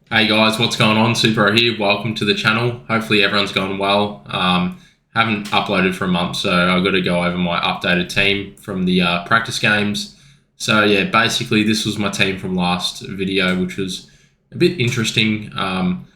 Hey guys, what's going on? Super here. Welcome to the channel. Hopefully everyone's going well. Haven't uploaded for a month, so I've got to go over my updated team from the practice games. So yeah, basically this was my team from last video, which was a bit interesting. I'm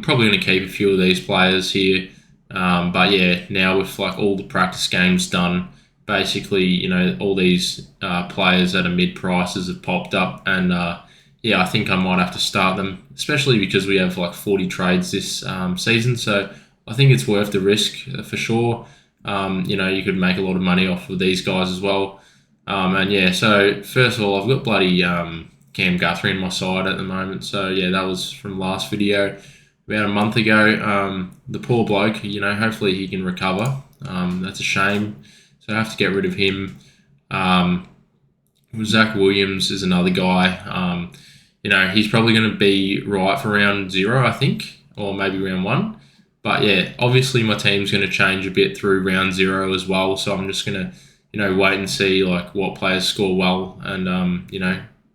probably going to keep a few of these players here, but yeah, now with like all the practice games done, basically all these players that are mid prices have popped up and. Yeah, I think I might have to start them, especially because we have like 40 trades this season. So I think it's worth the risk for sure. You could make a lot of money off of these guys as well. And yeah, so first of all, I've got bloody Cam Guthrie in my side at the moment. So yeah, that was from last video about a month ago. The poor bloke, hopefully he can recover. That's a shame. So I have to get rid of him. Zach Williams is another guy. He's probably going to be right for round 0, I think, or maybe round 1. But yeah, obviously my team's going to change a bit through round 0 as well. So I'm just going to, wait and see like what players score well and,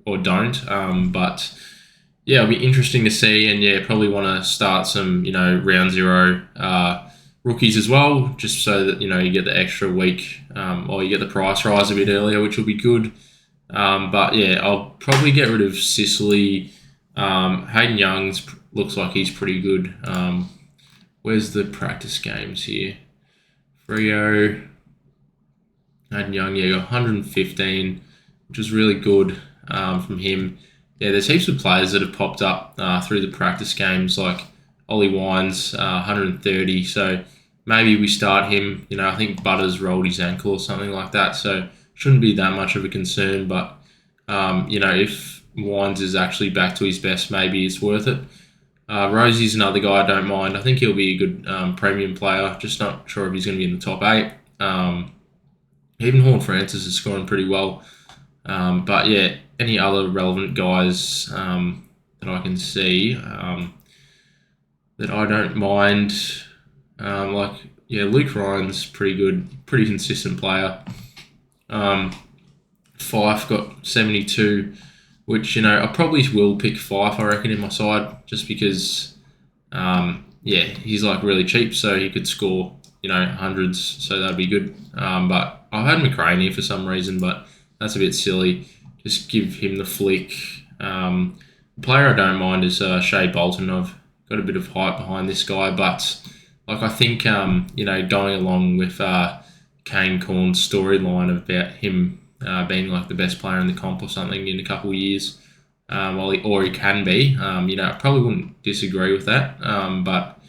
or don't. But yeah, it'll be interesting to see. And yeah, probably want to start some, round 0 rookies as well, just so that, you get the extra week or you get the price rise a bit earlier, which will be good. But yeah, I'll probably get rid of Sicily. Hayden Young's looks like he's pretty good. Where's the practice games here? Frio, Hayden Young, yeah, got 115, which was really good from him. Yeah, there's heaps of players that have popped up through the practice games, like Ollie Wines, 130. So maybe we start him. I think Butters rolled his ankle or something like that. So shouldn't be that much of a concern, but if Wines is actually back to his best, maybe it's worth it. Rosie's another guy I don't mind. I think he'll be a good premium player. Just not sure if he's going to be in the top 8. Even Horn Francis is scoring pretty well. But yeah, any other relevant guys that I can see that I don't mind, Luke Ryan's pretty good, pretty consistent player. Fife got 72, which I probably will pick Fife, I reckon, in my side, just because he's like really cheap, so he could score hundreds, so that'd be good. But I've had McRae here for some reason, but that's a bit silly. Just give him the flick. The player I don't mind is Shea Bolton. I've got a bit of hype behind this guy, but I think going along with Kane Corn's storyline about him being like the best player in the comp or something in a couple of years, or he can be. I probably wouldn't disagree with that. But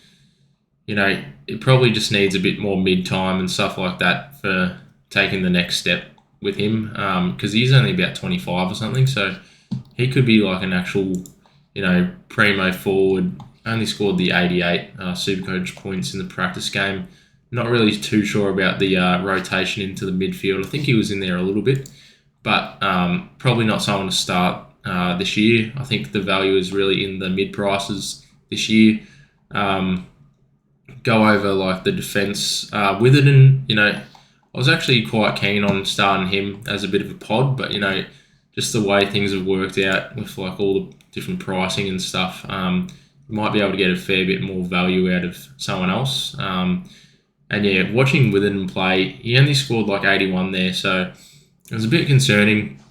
it probably just needs a bit more mid-time and stuff like that for taking the next step with him, because he's only about 25 or something, so he could be like an actual, primo forward. Only scored the 88 SuperCoach points in the practice game. Not really too sure about the rotation into the midfield. I think he was in there a little bit, but probably not someone to start this year. I think the value is really in the mid prices this year. Go over like the defence. Witherden, I was actually quite keen on starting him as a bit of a pod, but just the way things have worked out with like all the different pricing and stuff, might be able to get a fair bit more value out of someone else. And yeah, watching Witherden play, he only scored like 81 there, so it was a bit concerning.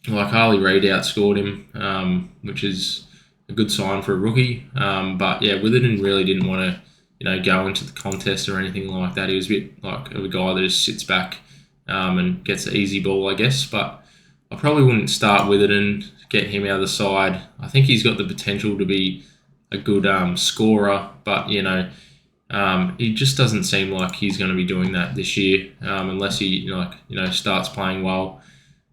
Like Harley Reid outscored him, which is a good sign for a rookie. But yeah, Witherden really didn't want to, go into the contest or anything like that. He was a bit like of a guy that just sits back and gets the easy ball, I guess. But I probably wouldn't start Witherden, get him out of the side. I think he's got the potential to be a good scorer, but he just doesn't seem like he's going to be doing that this year, unless he starts playing well.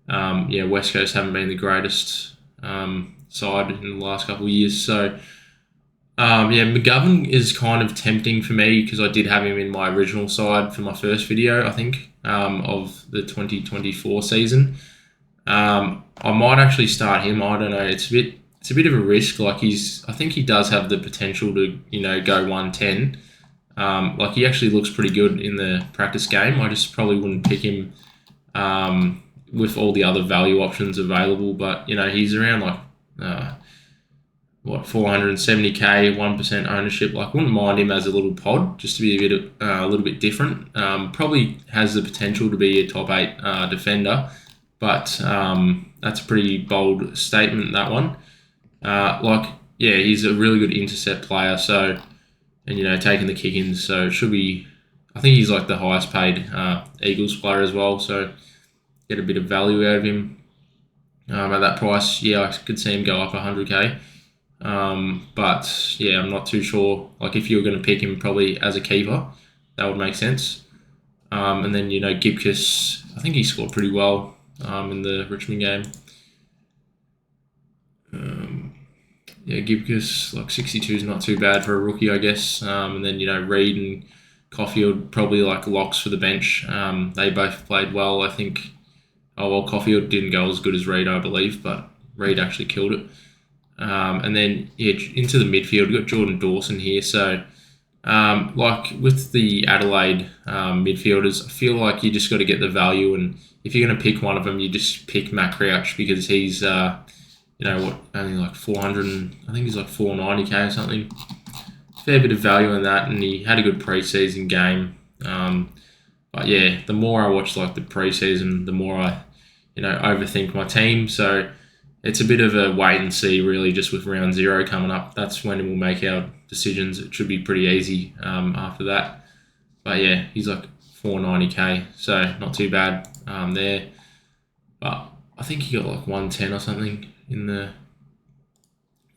West Coast haven't been the greatest side in the last couple of years, so McGovern is kind of tempting for me because I did have him in my original side for my first video, I think, of the 2024 season. I might actually start him. I don't know. It's a bit of a risk. Like I think he does have the potential to go 110. He actually looks pretty good in the practice game. I just probably wouldn't pick him with all the other value options available. But he's around 470k, 1% ownership. Like, wouldn't mind him as a little pod, just to be a little bit different. Probably has the potential to be a top 8 defender, but that's a pretty bold statement, that one. He's a really good intercept player. So, and taking the kick-ins, so it should be. I think he's like the highest paid Eagles player as well. So get a bit of value out of him. At that price, I could see him go up 100k. But I'm not too sure. Like, if you were going to pick him probably as a keeper, that would make sense. And then Gibcus, I think he scored pretty well in the Richmond game. Gibcus, like 62 is not too bad for a rookie, I guess. And then Reid and Caulfield probably like locks for the bench. They both played well, I think. Caulfield didn't go as good as Reid, I believe, but Reid actually killed it. And then into the midfield, we've got Jordan Dawson here. So like with the Adelaide midfielders, I feel like you just got to get the value, and if you're going to pick one of them, you just pick Matt Crouch, because he's only like 400, I think he's like 490k or something. Fair bit of value in that, and he had a good preseason game. But the more I watch like the preseason, the more I overthink my team. So it's a bit of a wait and see, really, just with round 0 coming up. That's when we'll make our decisions. It should be pretty easy after that. But he's like 490k, so not too bad there. But I think he got like 110 or something in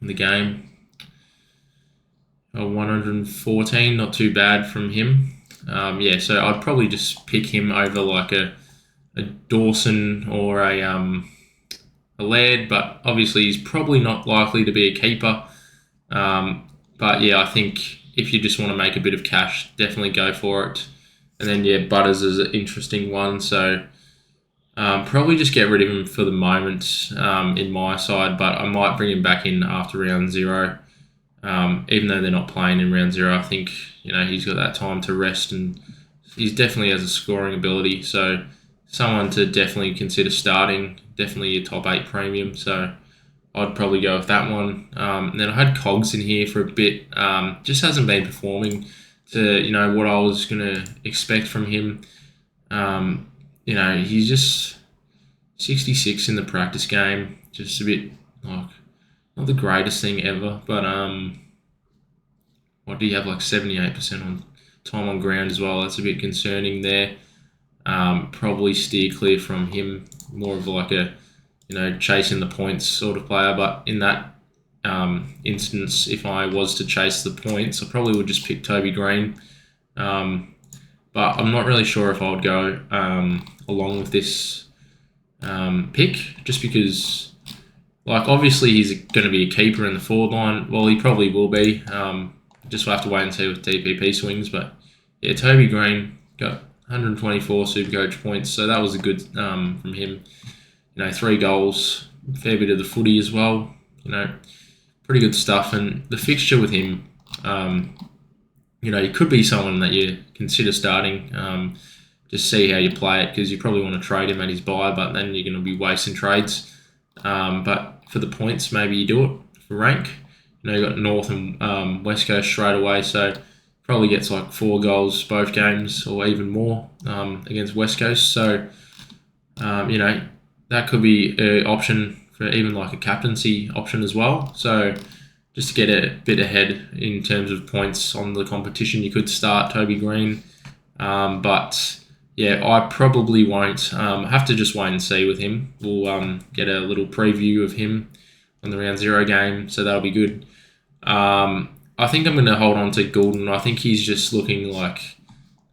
the game. 114, not too bad from him. So I'd probably just pick him over like a Dawson or a Laird, but obviously he's probably not likely to be a keeper. I think if you just want to make a bit of cash, definitely go for it. And then Butters is an interesting one, so probably just get rid of him for the moment in my side, but I might bring him back in after round 0. Even though they're not playing in round 0, I think he's got that time to rest, and he's definitely has a scoring ability. So someone to definitely consider starting, definitely a top 8 premium. So I'd probably go with that one. And then I had Cogs in here for a bit. Just hasn't been performing to what I was gonna expect from him. He's just 66 in the practice game, just a bit like. Not the greatest thing ever, but what do you have, like 78% on time on ground as well? That's a bit concerning there. Probably steer clear from him, more of like a chasing the points sort of player. But in that instance, if I was to chase the points, I probably would just pick Toby Green. But I'm not really sure if I would go along with this pick, just because. Like, obviously, he's going to be a keeper in the forward line. Well, he probably will be. Just we'll have to wait and see with DPP swings. But, Toby Green got 124 SuperCoach points. So that was a good from him. 3 goals, fair bit of the footy as well. Pretty good stuff. And the fixture with him, he could be someone that you consider starting. Just see how you play it, because you probably want to trade him at his buy, but then you're going to be wasting trades. But for the points, maybe you do it for rank. You got North and West Coast straight away, so probably gets like 4 goals both games, or even more against West Coast. So that could be an option for even like a captaincy option as well. So just to get a bit ahead in terms of points on the competition, you could start Toby Green, but. I probably won't. Have to just wait and see with him. We'll get a little preview of him on the round 0 game, so that'll be good. I think I'm going to hold on to Goulden. I think he's just looking like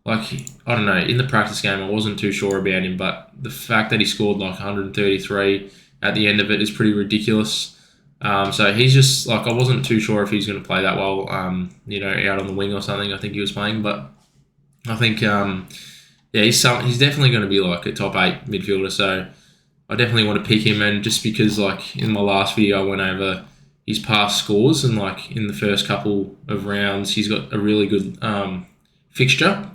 I don't know. In the practice game, I wasn't too sure about him, but the fact that he scored like 133 at the end of it is pretty ridiculous. So he's just like, I wasn't too sure if he's going to play that well. Out on the wing or something. I think he was playing, but I think. He's definitely going to be like a top 8 midfielder, so I definitely want to pick him. And just because, like, in my last video, I went over his past scores, and like in the first couple of rounds, he's got a really good fixture.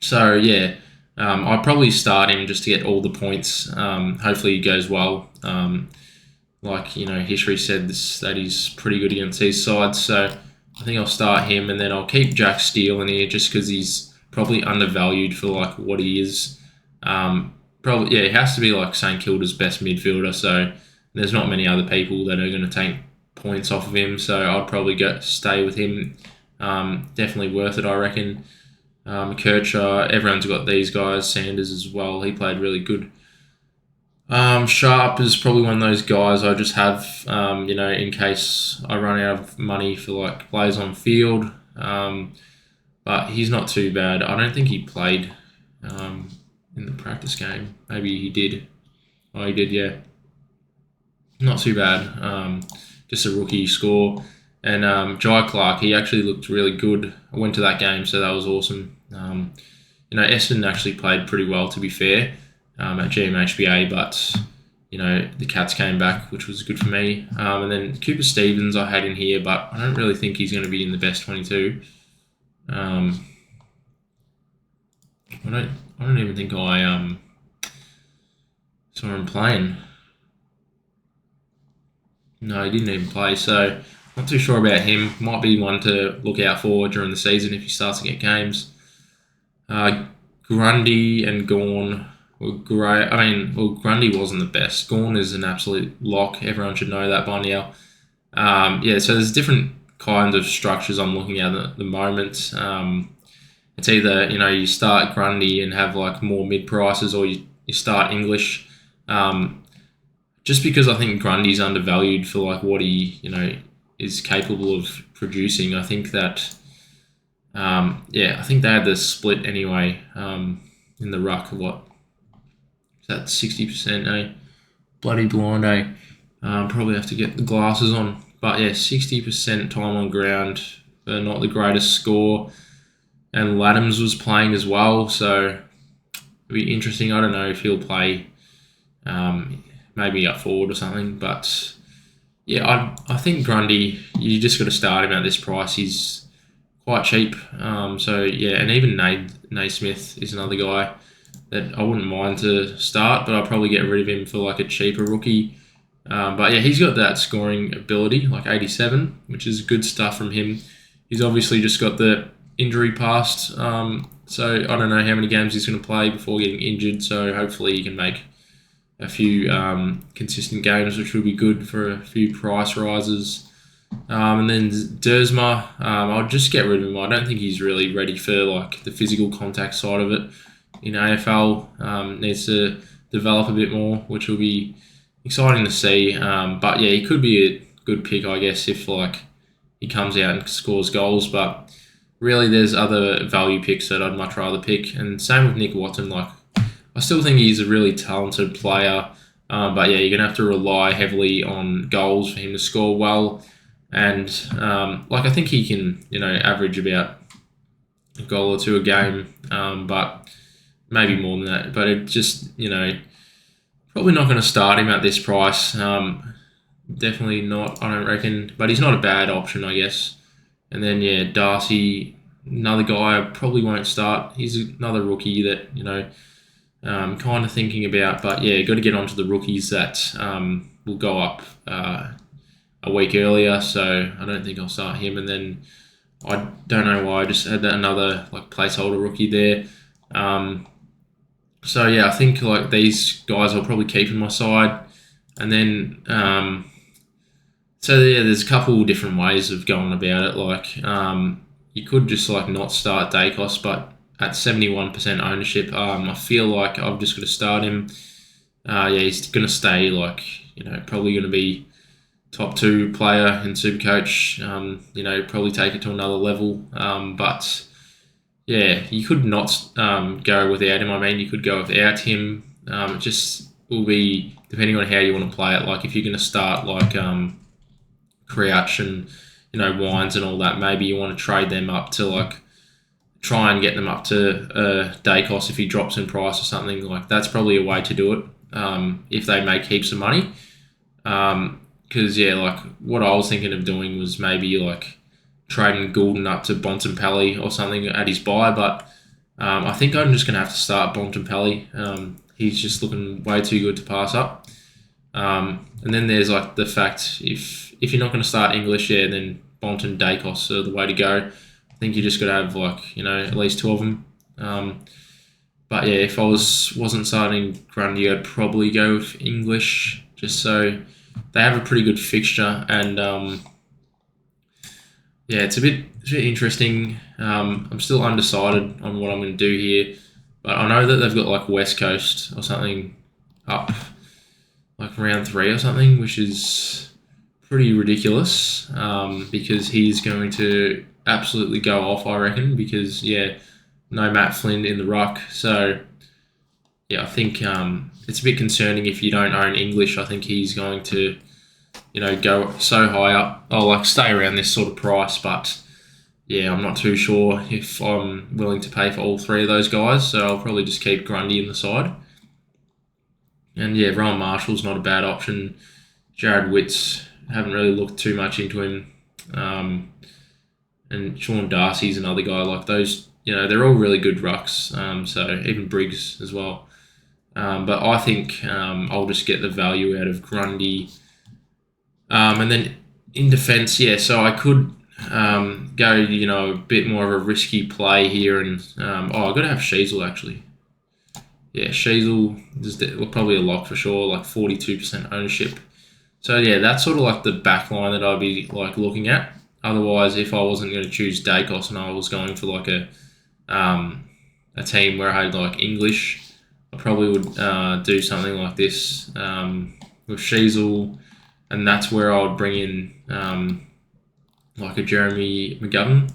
So I'd probably start him just to get all the points. Hopefully, he goes well. like, history said that he's pretty good against these sides. So I think I'll start him, and then I'll keep Jack Steele in here just because he's probably undervalued for like what he is. Probably, yeah, he has to be like St Kilda's best midfielder. So there's not many other people that are going to take points off of him. So I'd probably stay with him. Definitely worth it, I reckon. Kircher, everyone's got these guys. Sanders as well. He played really good. Sharp is probably one of those guys I just have, in case I run out of money for like players on field. But he's not too bad. I don't think he played in the practice game. Maybe he did. Oh, he did, yeah. Not too bad. Just a rookie score. And Jai Clark, he actually looked really good. I went to that game, so that was awesome. Essendon actually played pretty well, to be fair, at GMHBA, but, the Cats came back, which was good for me. And then Cooper Stevens I had in here, but I don't really think he's going to be in the best 22. I don't even think I saw him playing. No, he didn't even play, so not too sure about him. Might be one to look out for during the season if he starts to get games. Grundy and Gawn were great. Grundy wasn't the best. Gawn is an absolute lock. Everyone should know that by now. So there's different kinds of structures I'm looking at the moment. It's either, you start Grundy and have like more mid prices, or you start English. Just because I think Grundy's undervalued for like what he, is capable of producing. I think that, I think they had the split anyway in the ruck. What is that? 60%, eh? Bloody blind, eh? Probably have to get the glasses on. But yeah, 60% time on ground for not the greatest score. And Laddams was playing as well, so it'll be interesting. I don't know if he'll play maybe up forward or something, but yeah, I think Grundy, you just got to start him at this price. He's quite cheap. And even Naismith is another guy that I wouldn't mind to start, but I'll probably get rid of him for like a cheaper rookie. But yeah, he's got that scoring ability, like 87, which is good stuff from him. He's obviously just got the injury past, so I don't know how many games he's going to play before getting injured, so hopefully he can make a few consistent games, which will be good for a few price rises. And then Dersma, I'll just get rid of him. I don't think he's really ready for like the physical contact side of it in AFL. Needs to develop a bit more, which will be exciting to see. But yeah, he could be a good pick, I guess, if like he comes out and scores goals. But really, there's other value picks that I'd much rather pick. And same with Nick Watson. Like, I still think he's a really talented player. But yeah, you're going to have to rely heavily on goals for him to score well. And I think he can, average about a goal or two a game, but maybe more than that. But it just, probably not going to start him at this price. Definitely not, I don't reckon. But he's not a bad option, I guess. And then, yeah, Darcy, another guy I probably won't start. He's another rookie that, kind of thinking about. But yeah, got to get onto the rookies that will go up a week earlier. So I don't think I'll start him. And then I don't know why I just had another placeholder rookie there. So yeah, I think these guys I'll probably keep in my side. And then there's a couple different ways of going about it. You could just not start Dacos, but at 71% ownership, I feel like I've just got to start him. He's going to stay probably going to be top 2 player in SuperCoach. Probably take it to another level. But yeah, you could not go without him. I mean, you could go without him. It just will be depending on how you want to play it. Like if you're going to start Crouch and Wines and all that, maybe you want to trade them up to try and get them up to Dacos if he drops in price or something. That's probably a way to do it if they make heaps of money. Because what I was thinking of doing was maybe trading Goulden up to Bontempelli or something at his buy, but I think I'm just going to have to start Bontempelli. He's just looking way too good to pass up. And then there's like the fact if you're not going to start English, then Bont and Dacos are the way to go. I think you just got to have at least two of them. But yeah, if I wasn't starting Grundy, I'd probably go with English, just so they have a pretty good fixture, and it's a bit interesting. I'm still undecided on what I'm going to do here, but I know that they've got like West Coast or something up, like round 3 or something, which is pretty ridiculous, because he's going to absolutely go off, I reckon, because no Matt Flynn in the ruck. So I think it's a bit concerning if you don't own English. I think he's going to go so high up. I'll stay around this sort of price, but I'm not too sure if I'm willing to pay for all 3 of those guys. So I'll probably just keep Grundy in the side. And Rowan Marshall's not a bad option. Jared Witts, haven't really looked too much into him. And Sean Darcy's another guy. Like those, they're all really good rucks. So even Briggs as well. But I think I'll just get the value out of Grundy. And then in defence, so I could go, a bit more of a risky play here. And I've got to have Sheasel actually. Yeah, Sheasel is probably a lock for sure, like 42% ownership. So that's sort of like the back line that I'd be like looking at. Otherwise, if I wasn't going to choose Dacos and I was going for like a team where I had like English, I probably would do something like this with Sheasel, and that's where I would bring in like a Jeremy McGovern.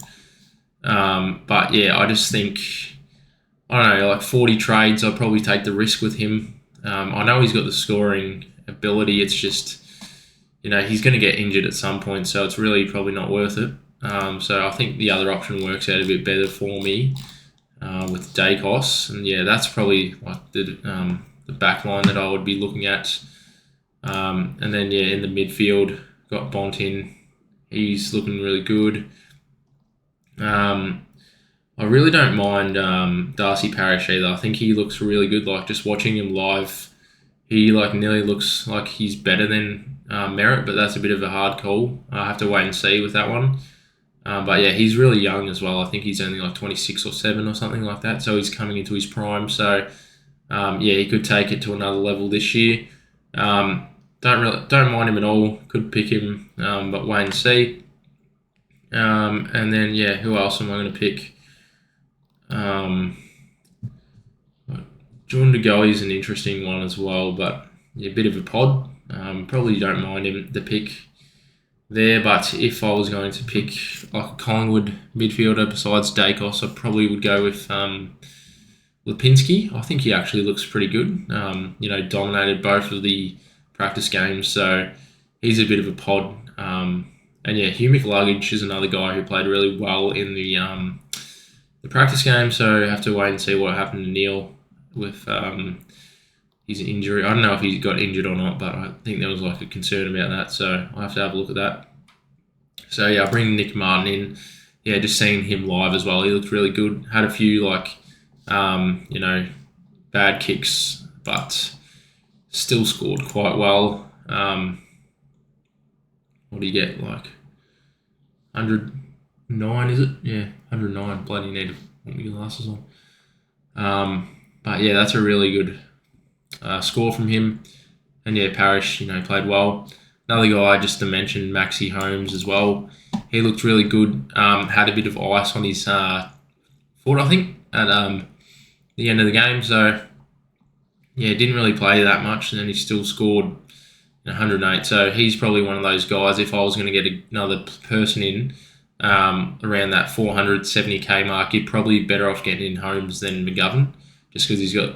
But I just think, I don't know, like 40 trades, I'd probably take the risk with him. I know he's got the scoring ability. It's just, he's going to get injured at some point, so it's really probably not worth it. So I think the other option works out a bit better for me with Dacos, and that's probably like the back line that I would be looking at. And then in the midfield, got Bont in. He's looking really good. I really don't mind Darcy Parish either. I think he looks really good. Like just watching him live, he like nearly looks like he's better than Merritt, but that's a bit of a hard call. I have to wait and see with that one. But he's really young as well. I think he's only like 26 or 7 or something like that. So he's coming into his prime. So he could take it to another level this year. Don't mind him at all. Could pick him, but wait and see. And then who else am I going to pick? Jordan De Goey is an interesting one as well, but a bit of a pod. Probably don't mind him the pick there, but if I was going to pick like a Collingwood midfielder besides Dacos, I probably would go with Lipinski. I think he actually looks pretty good. Dominated both of the practice games, so he's a bit of a pod. And Hugh McLuggage is another guy who played really well in the practice game, so I have to wait and see what happened to Neil with his injury. I don't know if he got injured or not, but I think there was like a concern about that, so I'll have to have a look at that. So I'll bring Nick Martin in. Just seeing him live as well, he looked really good. Had a few bad kicks, but still scored quite well. What do you get, like 109, is it? 109. Bloody need to put my glasses on. But that's a really good score from him. And Parish, played well. Another guy just to mention, Maxi Holmes as well. He looked really good. Had a bit of ice on his foot, I think, at the end of the game. So didn't really play that much, and then he still scored 108. So he's probably one of those guys. If I was going to get another person in around that 470k mark, you'd probably be better off getting in Holmes than McGovern, just because he's got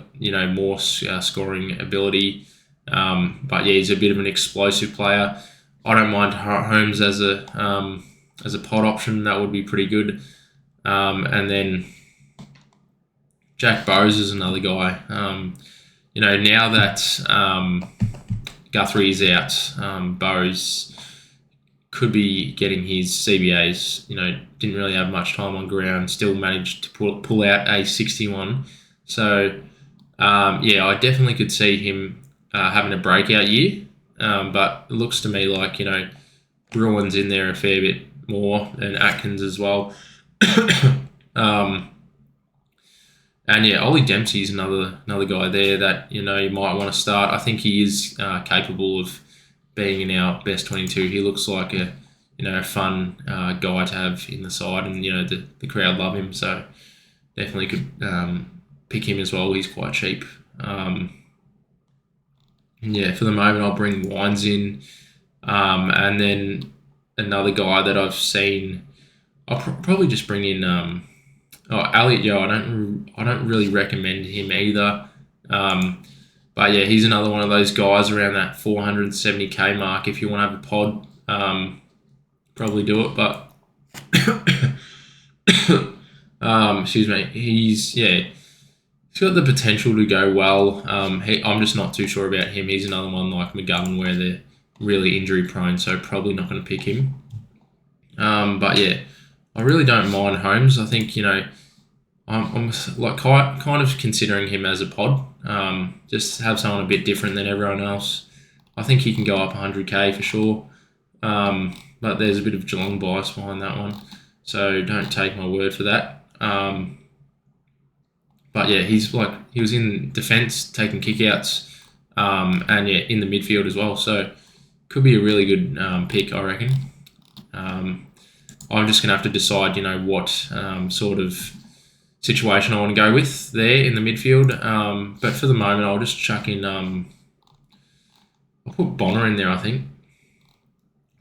more scoring ability. But he's a bit of an explosive player. I don't mind Holmes as a pod option. That would be pretty good. And then Jack Bowes is another guy. Now that Guthrie's out, Bowes could be getting his CBAs. Didn't really have much time on ground. Still managed to pull out a 61. So I definitely could see him having a breakout year. but it looks to me like, Bruin's in there a fair bit more, and Atkins as well. And yeah, Ollie Dempsey's another guy there that you might want to start. I think he is capable of being in our best 22. He looks like a fun guy to have in the side, and the crowd love him, so definitely could pick him as well. He's quite cheap. Yeah, for the moment I'll bring Wines in, and then another guy that I've seen. I'll probably just bring in Elliot Yeo. I don't really recommend him either. But yeah, he's another one of those guys around that 470k mark. If you want to have a pod, probably do it. But excuse me, he's got the potential to go well. I'm just not too sure about him. He's another one like McGovern where they're really injury prone, so probably not going to pick him. But yeah, I really don't mind Holmes. I think I'm like kind of considering him as a pod. Just have someone a bit different than everyone else. I think he can go up 100k for sure. But there's a bit of Geelong bias behind that one, so don't take my word for that. But yeah, he was in defence taking kickouts, and yeah, in the midfield as well. So could be a really good pick, I reckon. I'm just gonna have to decide, what sort of situation I want to go with there in the midfield. But for the moment, I'll just chuck in. I'll put Bonner in there. I think.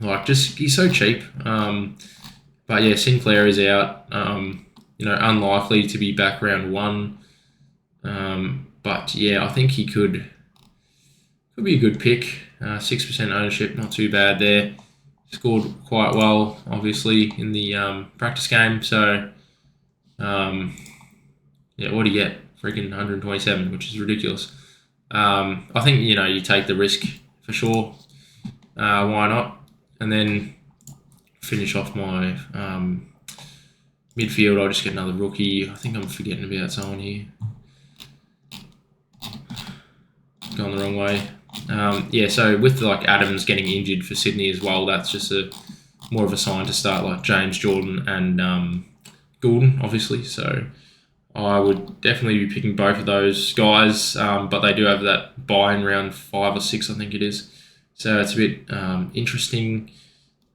He's so cheap. But yeah, Sinclair is out. Unlikely to be back round 1. But yeah, I think he could be a good pick. 6% ownership, not too bad there. Scored quite well, obviously, in the practice game. So, yeah, what do you get? Freaking 127, which is ridiculous. I think, you take the risk for sure. Why not? And then finish off my midfield. I'll just get another rookie. I think I'm forgetting about someone here. Going the wrong way. So with Adams getting injured for Sydney as well, that's just more of a sign to start like James Jordan and Goulden, obviously. So I would definitely be picking both of those guys, but they do have that buy in round 5 or 6, I think it is. So it's a bit interesting.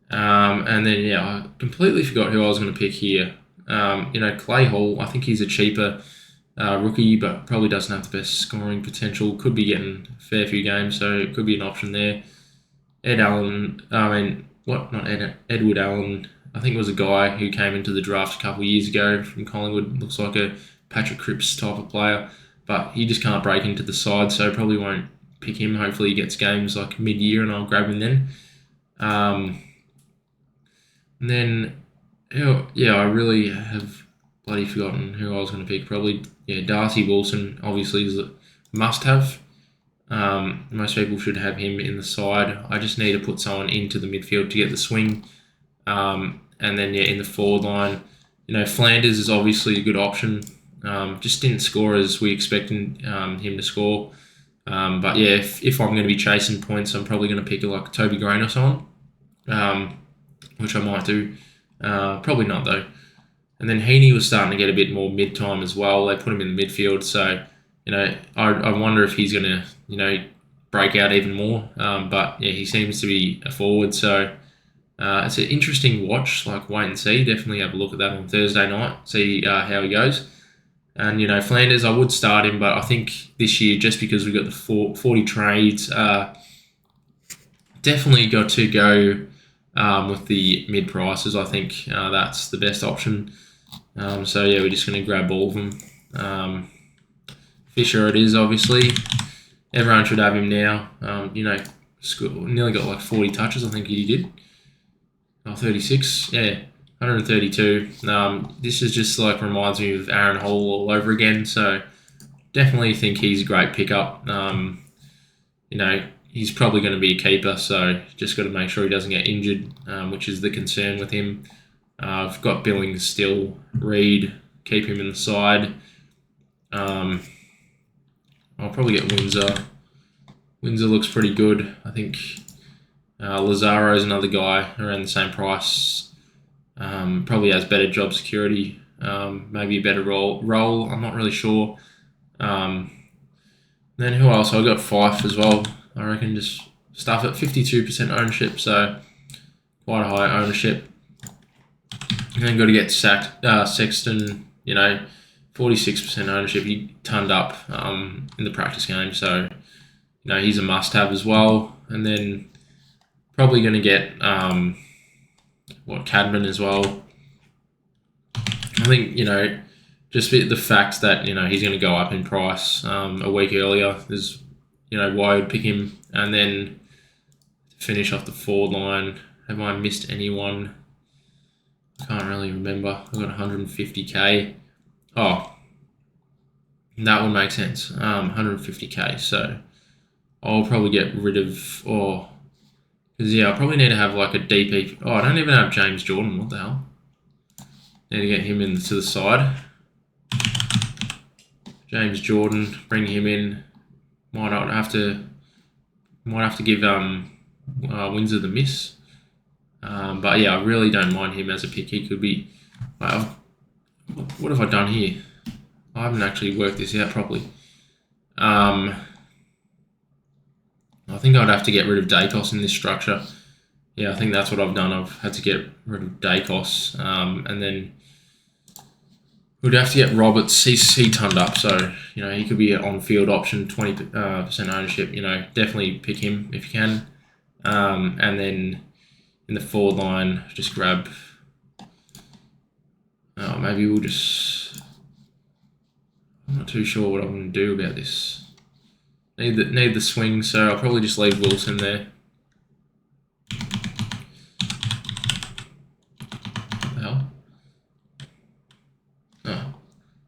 And then, I completely forgot who I was going to pick here. Clay Hall, I think he's a cheaper rookie, but probably doesn't have the best scoring potential. Could be getting a fair few games, so it could be an option there. Edward Allen, I think was a guy who came into the draft a couple of years ago from Collingwood. Looks like a Patrick Cripps type of player, but he just can't break into the side, so probably won't pick him. Hopefully he gets games like mid-year and I'll grab him then. And then, I really have bloody forgotten who I was going to pick. Probably, Darcy Wilson, obviously, is a must-have. Most people should have him in the side. I just need to put someone into the midfield to get the swing. And then, in the forward line, Flanders is obviously a good option. Just didn't score as we expected him to score. But yeah, if I'm going to be chasing points, I'm probably going to pick like Toby Grain or someone, which I might do. Probably not though. And then Heaney was starting to get a bit more mid-time as well. They put him in the midfield, so I wonder if he's going to break out even more. But yeah, he seems to be a forward, so it's an interesting watch. Like wait and see. Definitely have a look at that on Thursday night. See how he goes. And Flanders, I would start him, but I think this year just because we've got the 40 trades, definitely got to go with the mid prices. I think that's the best option. So yeah, we're just going to grab all of them. Fisher it is, obviously. Everyone should have him now. Nearly got like 40 touches, I think he did. 36, yeah, 132. This is just like reminds me of Aaron Hall all over again. So definitely think he's a great pickup. He's probably going to be a keeper, so just got to make sure he doesn't get injured, which is the concern with him. I've got Billings still, Reed, keep him in the side. I'll probably get Windsor. Windsor looks pretty good. I think Lazaro is another guy around the same price. Probably has better job security, maybe a better role. I'm not really sure. Then who else? I got Fife as well. I reckon just stuff at 52% ownership, so quite a high ownership. And then got to get Sexton. 46% ownership. He turned up in the practice game, so he's a must-have as well. And then probably going to get Cadman as well. I think just the fact that he's going to go up in price a week earlier is why I would pick him. And then to finish off the forward line, have I missed anyone? I can't really remember. I've got 150k. Oh, that would make sense. 150k. So I'll probably get rid of because I probably need to have like a DP. Oh, I don't even have James Jordan. What the hell? Need to get him to the side. James Jordan, bring him in. Might have to give Windsor the miss. But yeah, I really don't mind him as a pick. He could be. What have I done here? I haven't actually worked this out properly. I think I'd have to get rid of Dacos in this structure. Yeah, I think that's what I've done. I've had to get rid of Dacos, and then we'd have to get Roberts. He turned up, so he could be an on-field option, 20% ownership. Definitely pick him if you can. And then in the forward line, just grab. Maybe we'll just. I'm not too sure what I'm going to do about this. Need the swing, so I'll probably just leave Wilson there. What the hell? Oh,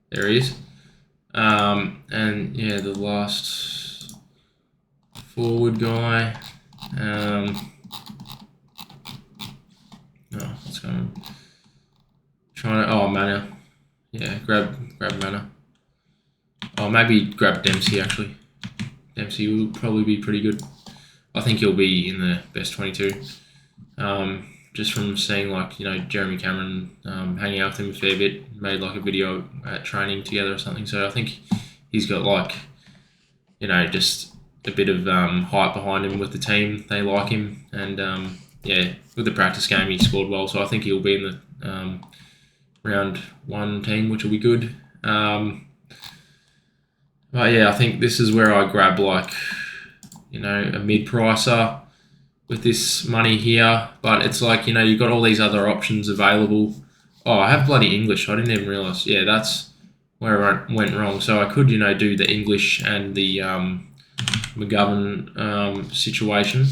there he is. And yeah, the last forward guy. What's going on? Mana. Yeah, grab Mana. Oh, maybe grab Dempsey actually. Dempsey will probably be pretty good. I think he'll be in the best 22. Just from seeing Jeremy Cameron hanging out with him a fair bit, made like a video at training together or something. So I think he's got just a bit of hype behind him with the team. They like him, and with the practice game he scored well. So I think he'll be in the round 1 team, which will be good. But yeah, I think this is where I grab a mid-pricer with this money here. But it's you've got all these other options available. Oh, I have bloody English. I didn't even realise. Yeah, that's where I went wrong. So I could, do the English and the McGovern situation.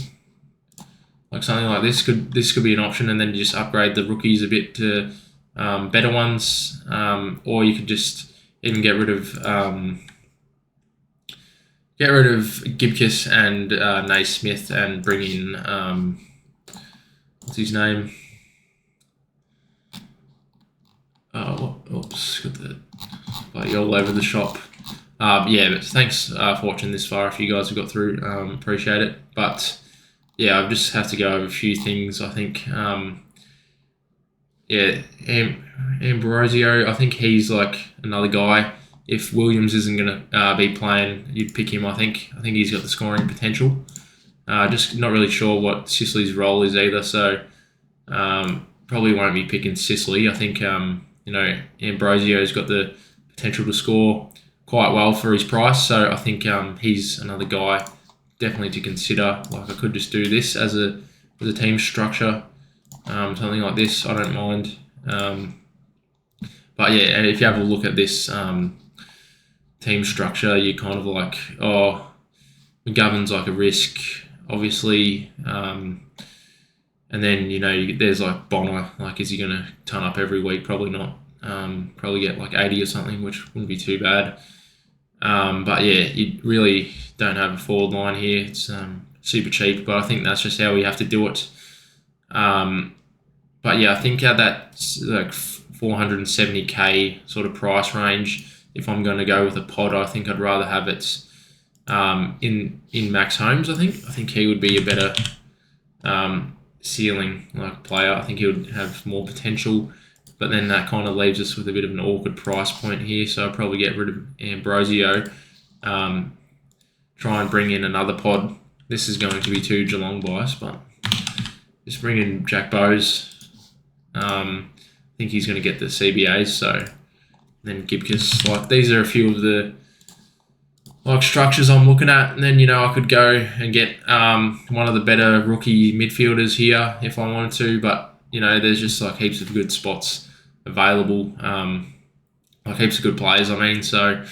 Like something like this could be an option, and then just upgrade the rookies a bit to better ones. Or you could just even get rid of Gibkiss and Naismith and bring in what's his name? Oops, got the all over the shop. But thanks for watching this far. If you guys have got through, appreciate it. But yeah, I just have to go over a few things. I think Ambrosio. I think he's another guy. If Williams isn't going to be playing, you'd pick him, I think. I think he's got the scoring potential. Just not really sure what Sicily's role is either, so probably won't be picking Sicily. I think, Ambrosio's got the potential to score quite well for his price, so I think he's another guy definitely to consider. I could just do this as a team structure, something like this. I don't mind. But yeah, and if you have a look at this team structure, you're kind of McGovern's a risk, obviously. And then, there's Bonner. Is he going to turn up every week? Probably not. Probably get 80 or something, which wouldn't be too bad. But yeah, you really don't have a forward line here. It's super cheap, but I think that's just how we have to do it. But yeah, I think at that 470k sort of price range, if I'm going to go with a pod, I think I'd rather have it in Max Holmes. I think he would be a better ceiling player. I think he would have more potential. But then that kind of leaves us with a bit of an awkward price point here. So I'll probably get rid of Ambrosio. Try and bring in another pod. This is going to be too Geelong bias, but just bring in Jack Bowes. I think he's going to get the CBAs. So then Gibcus. These are a few of the structures I'm looking at. And then, I could go and get one of the better rookie midfielders here if I wanted to. But, there's just heaps of good spots available. Heaps of good players, So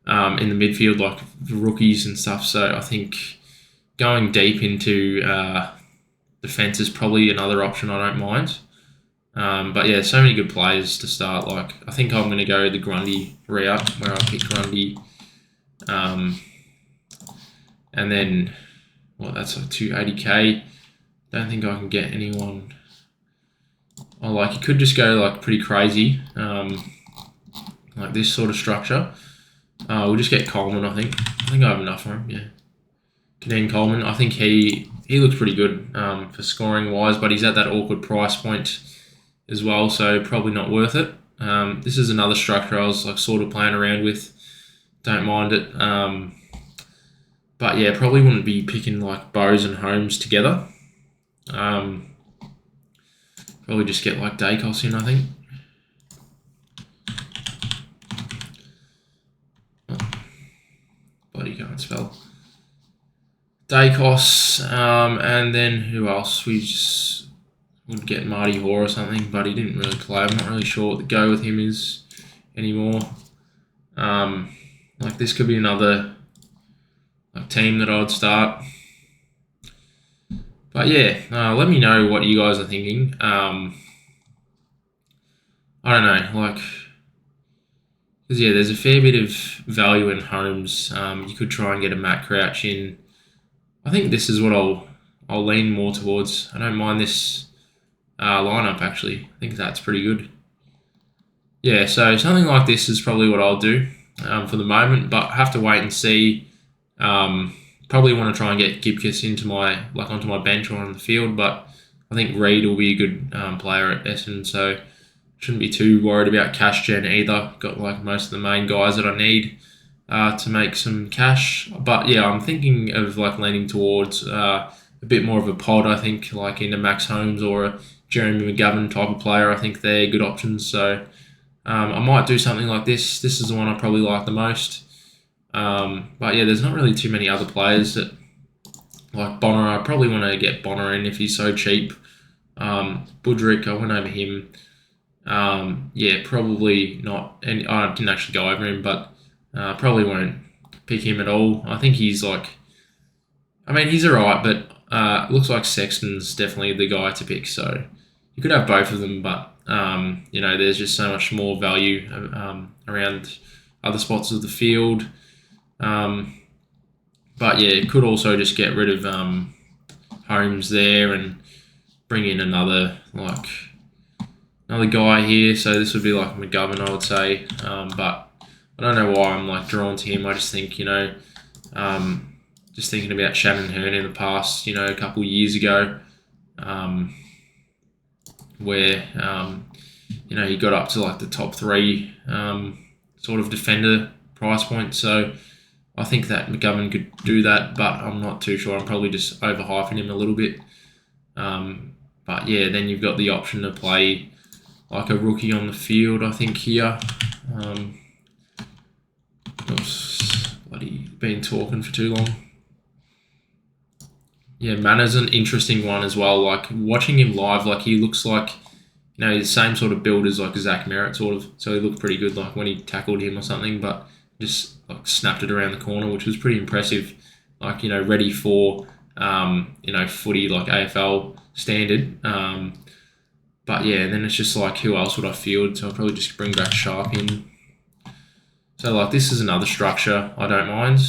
in the midfield, the rookies and stuff. So I think going deep into defence is probably another option I don't mind. But yeah, so many good players to start. I think I'm going to go the Grundy route where I pick Grundy. And then, that's 280k. Don't think I can get anyone. You could just go pretty crazy, this sort of structure. We'll just get Coleman, I think. I think I have enough for him, yeah. Kadeem Coleman, I think he looks pretty good for scoring wise, but he's at that awkward price point as well, so probably not worth it. This is another structure I was sort of playing around with. Don't mind it. But yeah, probably wouldn't be picking Bowes and Holmes together. Probably just get Dacos in, I think. Bloody can't spell. Dacos, and then who else? We just would get Marty Hoare or something, but he didn't really play. I'm not really sure what the go with him is anymore. This could be another team that I'd start. But yeah, let me know what you guys are thinking. I don't know, because yeah, there's a fair bit of value in Holmes. You could try and get a Matt Crouch in. I think this is what I'll lean more towards. I don't mind this lineup actually. I think that's pretty good. Yeah, so something like this is probably what I'll do for the moment, but have to wait and see. Probably want to try and get Gibcus into onto my bench or on the field, but I think Reid will be a good player at Essendon, so shouldn't be too worried about cash gen either. Got most of the main guys that I need to make some cash. But yeah, I'm thinking of leaning towards a bit more of a pod. I think into Max Holmes or a Jeremy McGovern type of player. I think they're good options. So I might do something like this. This is the one I probably like the most. But yeah, there's not really too many other players that Bonner. I probably want to get Bonner in if he's so cheap. Budrick, I went over him. Yeah, probably not. And I didn't actually go over him, but probably won't pick him at all. I think he's he's alright, but looks like Sexton's definitely the guy to pick. So you could have both of them, but there's just so much more value around other spots of the field. But yeah, it could also just get rid of Holmes there and bring in another guy here. So this would be McGovern, I would say. But I don't know why I'm drawn to him. I just think just thinking about Shannon Hearn in the past, a couple of years ago, where he got up to the top 3 sort of defender price point. So I think that McGovern could do that, but I'm not too sure. I'm probably just overhyping him a little bit. But yeah, then you've got the option to play a rookie on the field, I think, here. Oops, bloody been talking for too long. Yeah, Manners an interesting one as well. Watching him live, he looks he's the same sort of build as Zach Merritt, sort of. So he looked pretty good when he tackled him or something, but just snapped it around the corner, which was pretty impressive. Ready for footy AFL standard. But yeah, then it's just who else would I field? So I'll probably just bring back Sharp in. So this is another structure I don't mind.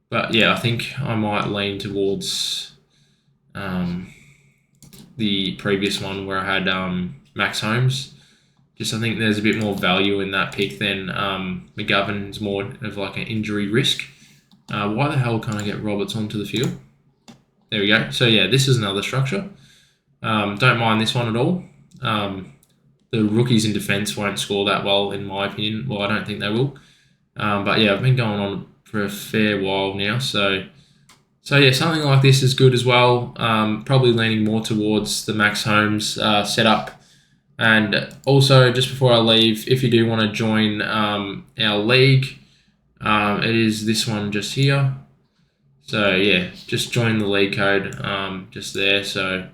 But yeah, I think I might lean towards the previous one where I had Max Holmes. Just I think there's a bit more value in that pick than McGovern's more of an injury risk. Why the hell can't I get Roberts onto the field? There we go. So yeah, this is another structure. Don't mind this one at all. The rookies in defence won't score that well, in my opinion. Well, I don't think they will. But yeah, I've been going on for a fair while now. So yeah, something like this is good as well. Probably leaning more towards the Max Holmes setup. And also, just before I leave, if you do want to join our league, it is this one just here. So yeah, just join the league code just there. So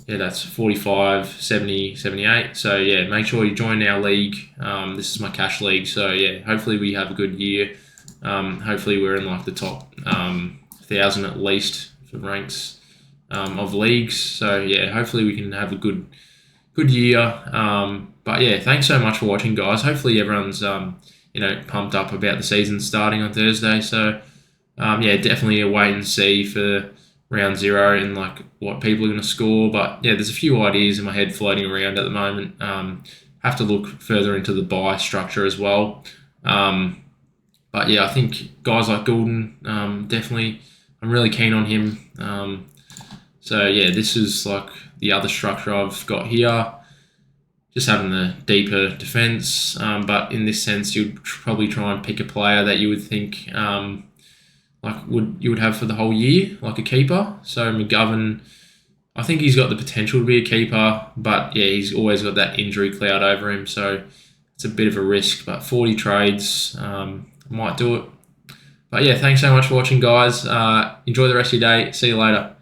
yeah, that's 45, 70, 78. So yeah, make sure you join our league. This is my cash league. So yeah, hopefully we have a good year. Hopefully we're in like the top 1,000 at least for ranks of leagues. So yeah, hopefully we can have a good year. But yeah, thanks so much for watching, guys. Hopefully everyone's pumped up about the season starting on Thursday. So yeah, definitely a wait and see for round 0 and like what people are going to score. But yeah, there's a few ideas in my head floating around at the moment. Have to look further into the buy structure as well. But yeah, I think guys like Goulden, definitely, I'm really keen on him. So yeah, this is like the other structure I've got here. Just having the deeper defence, but in this sense, you'd probably try and pick a player that you would think you would have for the whole year, like a keeper. So McGovern, I think he's got the potential to be a keeper, but yeah, he's always got that injury cloud over him, so it's a bit of a risk. But 40 trades, might do it. But yeah, thanks so much for watching, guys. Enjoy the rest of your day. See you later.